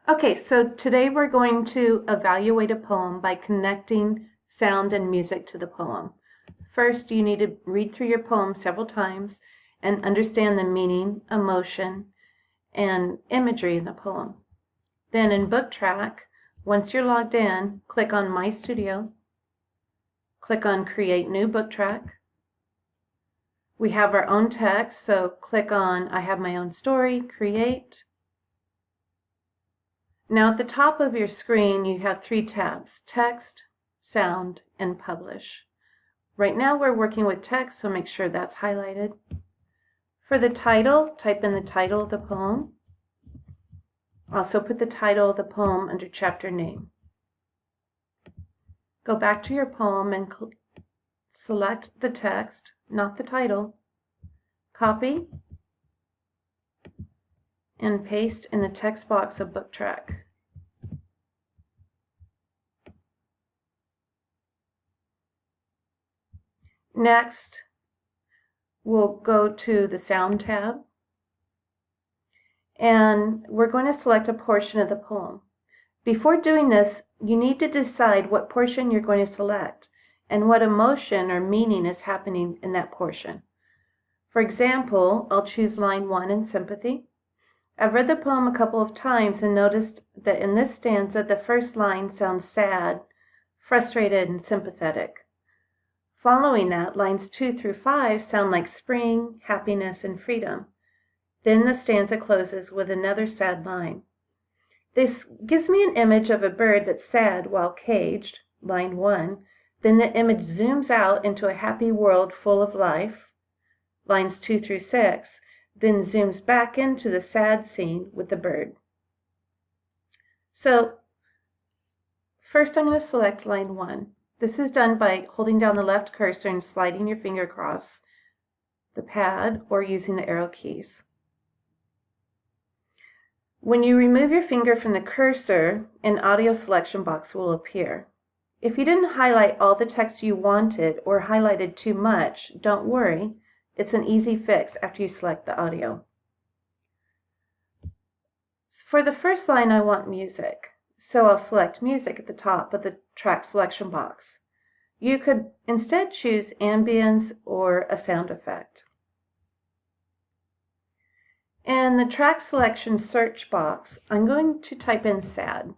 Okay, so today we're going to evaluate a poem by connecting sound and music to the poem. First, you need to read through your poem several times and understand the meaning, emotion, and imagery in the poem. Then in Book Track, once you're logged in, click on My Studio, click on Create New Book Track. We have our own text, so click on I have my own story, Create. Now at the top of your screen you have 3 tabs, Text, Sound, and Publish. Right now we're working with text, so make sure that's highlighted. For the title, type in the title of the poem. Also put the title of the poem under chapter name. Go back to your poem and select the text, not the title. Copy and paste in the text box of Book Track. Next, we'll go to the Sound tab, and we're going to select a portion of the poem. Before doing this, you need to decide what portion you're going to select and what emotion or meaning is happening in that portion. For example, I'll choose line 1 in Sympathy. I've read the poem a couple of times and noticed that in this stanza, the first line sounds sad, frustrated, and sympathetic. Following that, lines 2 through 5 sound like spring, happiness, and freedom. Then the stanza closes with another sad line. This gives me an image of a bird that's sad while caged, line 1. Then the image zooms out into a happy world full of life, lines 2 through 6. Then zooms back into the sad scene with the bird. So, first I'm going to select line 1. This is done by holding down the left cursor and sliding your finger across the pad or using the arrow keys. When you remove your finger from the cursor, an audio selection box will appear. If you didn't highlight all the text you wanted or highlighted too much, don't worry. It's an easy fix after you select the audio. For the first line, I want music, so I'll select music at the top of the track selection box. You could instead choose ambience or a sound effect. In the track selection search box, I'm going to type in sad.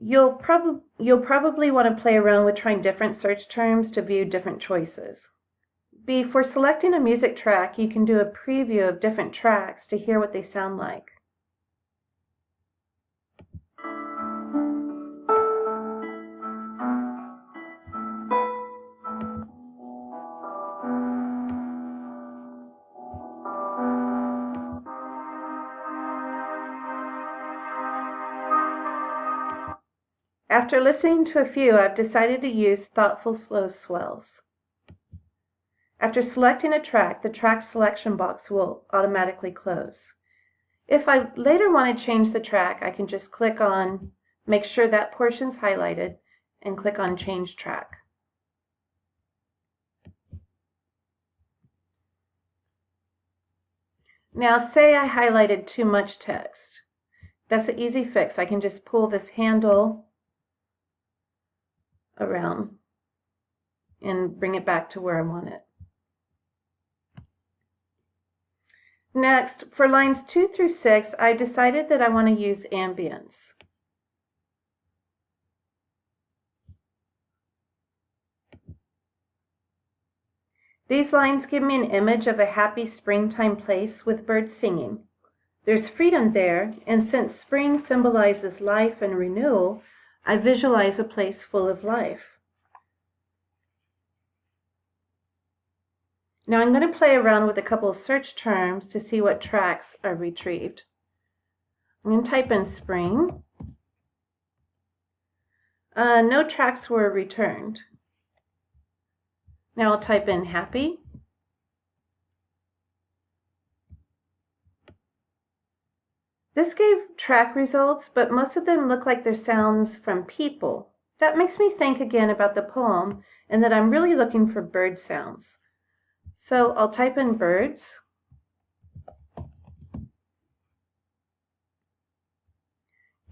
You'll probably want to play around with trying different search terms to view different choices. Before selecting a music track, you can do a preview of different tracks to hear what they sound like. After listening to a few, I've decided to use thoughtful slow swells. After selecting a track, the track selection box will automatically close. If I later want to change the track, I can just click on, make sure that portion's highlighted, and click on Change Track. Now say I highlighted too much text. That's an easy fix. I can just pull this handle around and bring it back to where I want it. Next, for lines 2 through 6, I decided that I want to use ambience. These lines give me an image of a happy springtime place with birds singing. There's freedom there, and since spring symbolizes life and renewal, I visualize a place full of life. Now I'm going to play around with a couple of search terms to see what tracks are retrieved. I'm going to type in spring. No tracks were returned. Now I'll type in happy. This gave track results, but most of them look like they're sounds from people. That makes me think again about the poem and that I'm really looking for bird sounds. So I'll type in birds.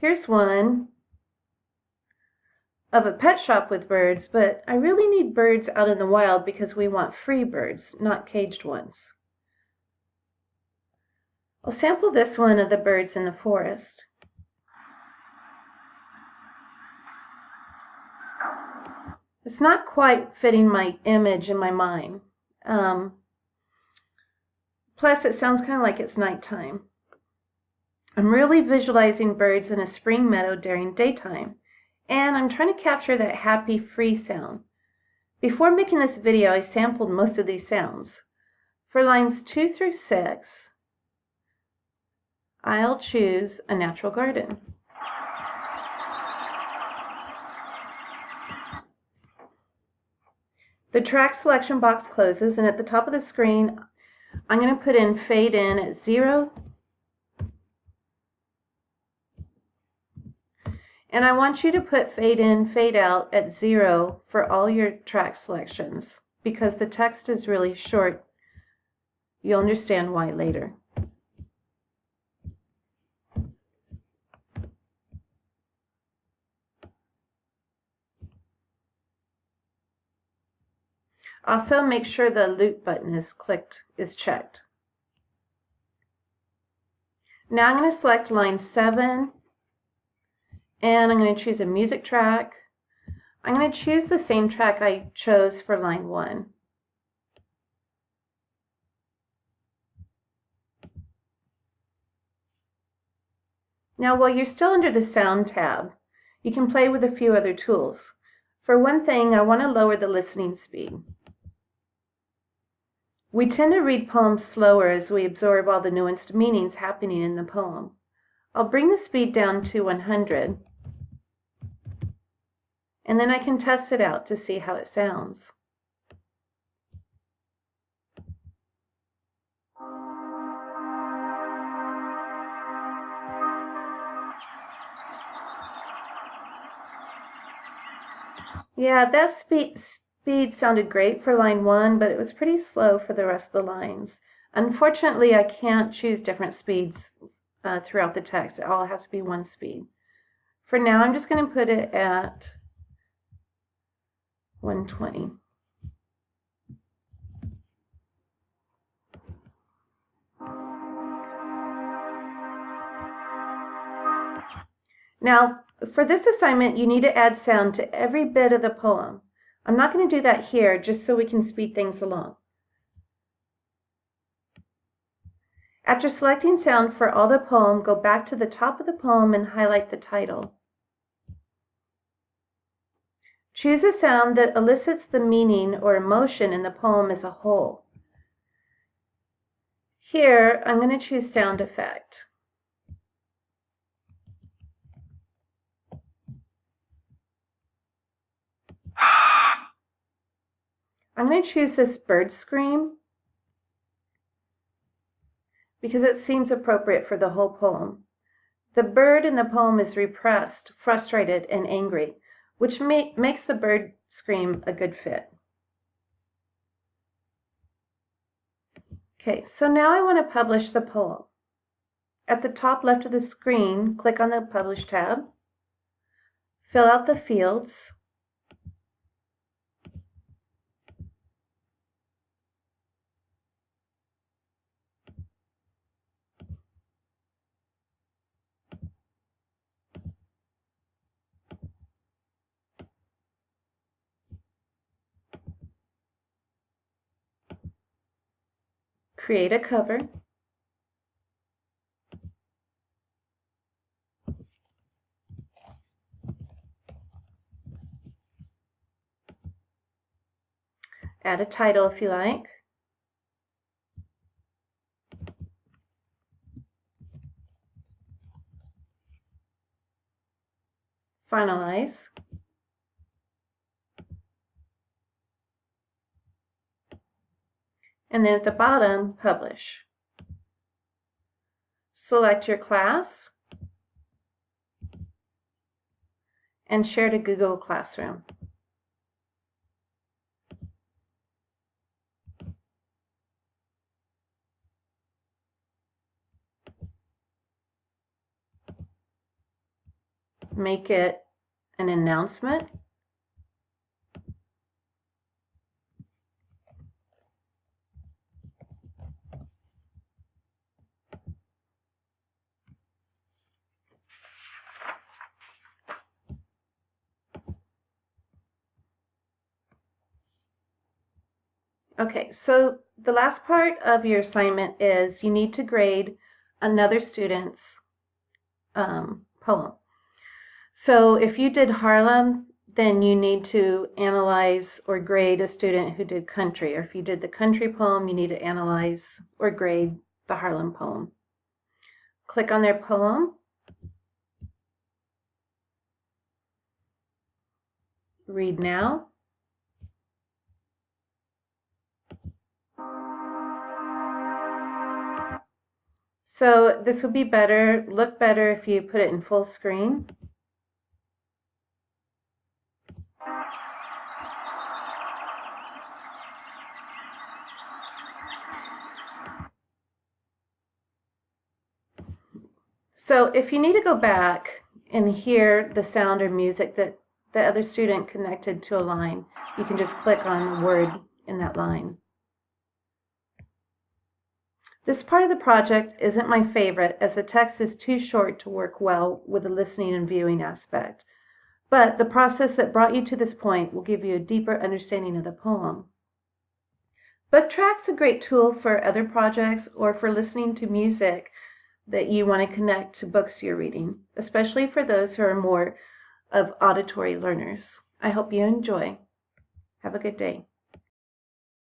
Here's one of a pet shop with birds, but I really need birds out in the wild because we want free birds, not caged ones. I'll sample this one of the birds in the forest. It's not quite fitting my image in my mind. Plus, it sounds kind of like it's nighttime. I'm really visualizing birds in a spring meadow during daytime, and I'm trying to capture that happy, free sound. Before making this video, I sampled most of these sounds. For lines 2 through 6, I'll choose a natural garden. The track selection box closes, and at the top of the screen, I'm going to put in fade in at 0. And I want you to put fade in, fade out at 0 for all your track selections because the text is really short. You'll understand why later. Also, make sure the loop button is checked. Now I'm going to select line 7, and I'm going to choose a music track. I'm going to choose the same track I chose for line 1. Now, while you're still under the Sound tab, you can play with a few other tools. For one thing, I want to lower the listening speed. We tend to read poems slower as we absorb all the nuanced meanings happening in the poem. I'll bring the speed down to 100, and then I can test it out to see how it sounds. Yeah, that speed sounded great for line 1, but it was pretty slow for the rest of the lines. Unfortunately, I can't choose different speeds throughout the text. It all has to be one speed. For now, I'm just going to put it at 120. Now, for this assignment, you need to add sound to every bit of the poem. I'm not going to do that here, just so we can speed things along. After selecting sound for all the poem, go back to the top of the poem and highlight the title. Choose a sound that elicits the meaning or emotion in the poem as a whole. Here, I'm going to choose sound effect. I'm going to choose this bird scream because it seems appropriate for the whole poem. The bird in the poem is repressed, frustrated, and angry, which makes the bird scream a good fit. Okay, so now I want to publish the poem. At the top left of the screen, click on the Publish tab, fill out the fields, create a cover, add a title if you like, finalize, and then at the bottom, publish. Select your class and share to Google Classroom. make it an announcement. Okay, so the last part of your assignment is you need to grade another student's poem. So if you did Harlem, then you need to analyze or grade a student who did country. Or if you did the country poem, you need to analyze or grade the Harlem poem. Click on their poem. Read now. So this would be better, look better if you put it in full screen. So if you need to go back and hear the sound or music that the other student connected to a line, you can just click on the word in that line. This part of the project isn't my favorite, as the text is too short to work well with the listening and viewing aspect. But the process that brought you to this point will give you a deeper understanding of the poem. Book Track's a great tool for other projects or for listening to music that you want to connect to books you're reading, especially for those who are more of auditory learners. I hope you enjoy. Have a good day.